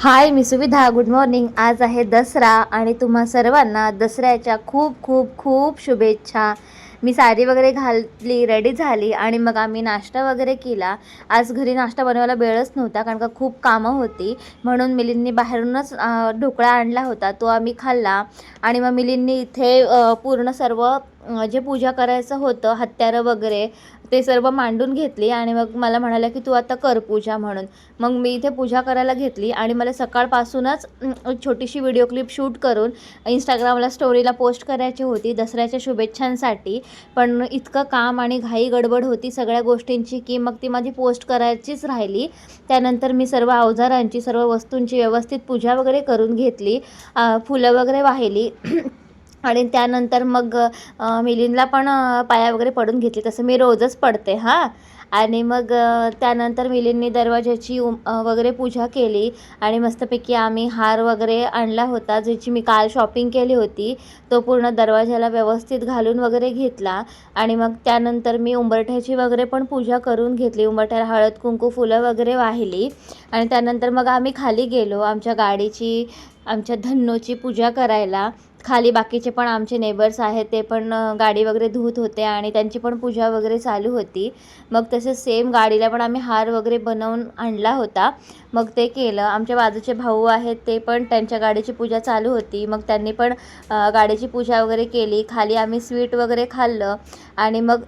हाय, मी सुविधा. Good morning. आज आहे दसरा आणि तुम्हा सर्वांना दसऱ्याच्या खूप खूप खूप शुभेच्छा. मी साडी वगैरे घातली, रेडी झाली आणि मग आम्ही नाश्ता वगैरे केला. आज घरी नाश्ता बनवायला वेळच नव्हता कारण का खूप कामं होती, म्हणून मिलिंदनी बाहेरूनच ढोकळा आणला होता, तो आम्ही खाल्ला. आणि मग मिलिंदनी इथे पूर्ण सर्व जे पूजा करायचं होतं, हत्यारं वगैरे ते सर्व मांडून घेतली आणि मग मला म्हणाला की तू आता कर पूजा म्हणून. मग मी इथे पूजा करायला घेतली आणि मला सकाळपासूनच एक छोटीशी व्हिडिओ क्लिप शूट करून इंस्टाग्रामला स्टोरीला पोस्ट करायची होती दसऱ्याच्या शुभेच्छांसाठी. पण इतकं काम आणि घाई गडबड होती सगळ्या गोष्टींची की मग ती माझी पोस्ट करायचीच राहिली. त्यानंतर मी सर्व अवजारांची, सर्व वस्तूंची व्यवस्थित पूजा वगैरे करून घेतली, फुलं वगैरे वाहिली. आणि त्यानंतर मग मिलिंदला पण पाया वगैरे पडून घेतली, तसं मी रोजच पडते हां. आणि मग त्यानंतर मिलिंदनी दरवाजाची वगैरे पूजा केली आणि मस्तपैकी आम्ही हार वगैरे आणला होता, ज्याची मी काल शॉपिंग केली होती. तो पूर्ण दरवाजाला व्यवस्थित घालून वगैरे घेतला. आणि मग त्यानंतर मी उंबरठ्याची वगैरे पण पूजा करून घेतली. उंबरठ्याला हळद कुंकू फुलं वगैरे वाहिली. आणि त्यानंतर मग आम्ही खाली गेलो आमच्या गाडीची, आमच्या धन्नोची पूजा करायला. खाली बाकीचे पण आमचे नेबर्स आहेत, ते पण गाडी वगैरे धुत होते आणि त्यांची पण पूजा वगैरे चालू होती. मग तसं सेम गाडीला पण आम्ही हार वगैरे बनवून आणला होता, मग ते केलं. आमच्या बाजूचे भाऊ आहेत, ते पण त्यांच्या गाडीची पूजा चालू होती, मग त्यांनी पण गाडीची पूजा वगैरे केली. खाली आम्ही स्वीट वगैरे खाल्लं आणि मग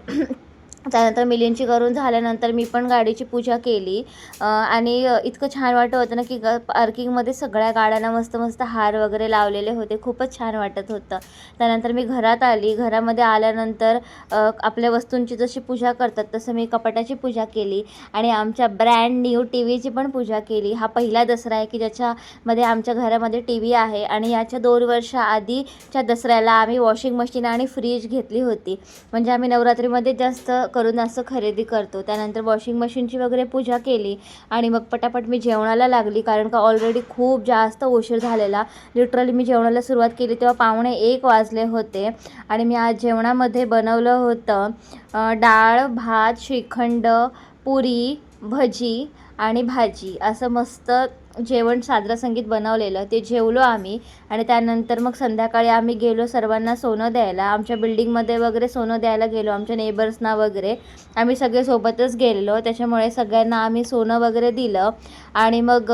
त्यानंतर मिलिंदची करून झाल्यानंतर मी पण गाडीची पूजा केली. आणि इतकं छान वाटत होतं ना की पार्किंगमध्ये सगळ्या गाड्यांना मस्त मस्त हार वगैरे लावलेले होते, खूपच छान वाटत होतं. त्यानंतर मी घरात आली. घरामध्ये आल्यानंतर आपल्या वस्तूंची जशी पूजा करतात तसं मी कपाटाची पूजा केली आणि आमच्या ब्रँड न्यू टी व्हीची पण पूजा केली. हा पहिला दसरा आहे की ज्याच्यामध्ये आमच्या घरामध्ये टी व्ही आहे. आणि याच्या 2 वर्षाआधीच्या दसऱ्याला आम्ही वॉशिंग मशीन आणि फ्रीज घेतली होती, म्हणजे आम्ही नवरात्रीमध्ये जास्त करून असं खरेदी करतो. त्यानंतर वॉशिंग मशीनची वगैरे पूजा केली आणि मग पटापट मी जेवणाला लागली, कारण का ऑलरेडी खूप जास्त उशीर झालेला. लिटरली मी जेवणाला सुरुवात केली तेव्हा 12:45 वाजले होते. आणि मी आज जेवणामध्ये बनवलं होतं डाळ, भात, श्रीखंड, पुरी, भजी आणि भाजी, असं मस्त जेवण साजरं संगीत बनवलेलं. ते जेवलो आम्ही. आणि त्यानंतर मग संध्याकाळी आम्ही गेलो सर्वांना सोनं द्यायला. आमच्या बिल्डिंगमध्ये वगैरे सोनं द्यायला गेलो, आमच्या नेबर्सना वगैरे. आम्ही सगळे सोबतच गेलेलो, त्याच्यामुळे सगळ्यांना आम्ही सोनं वगैरे दिलं. आणि मग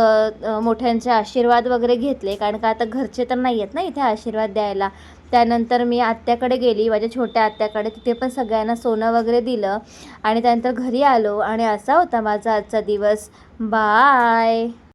मोठ्यांचे आशीर्वाद वगैरे घेतले, कारण का आता घरचे तर नाही आहेत ना इथे आशीर्वाद द्यायला. त्यानंतर मी आत्याकडे गेली, माझ्या छोट्या आत्याकडे. तिथे पण सगळ्यांना सोनं वगैरे दिलं आणि त्यानंतर घरी आलो. आणि असा होता माझा आजचा दिवस. बाय.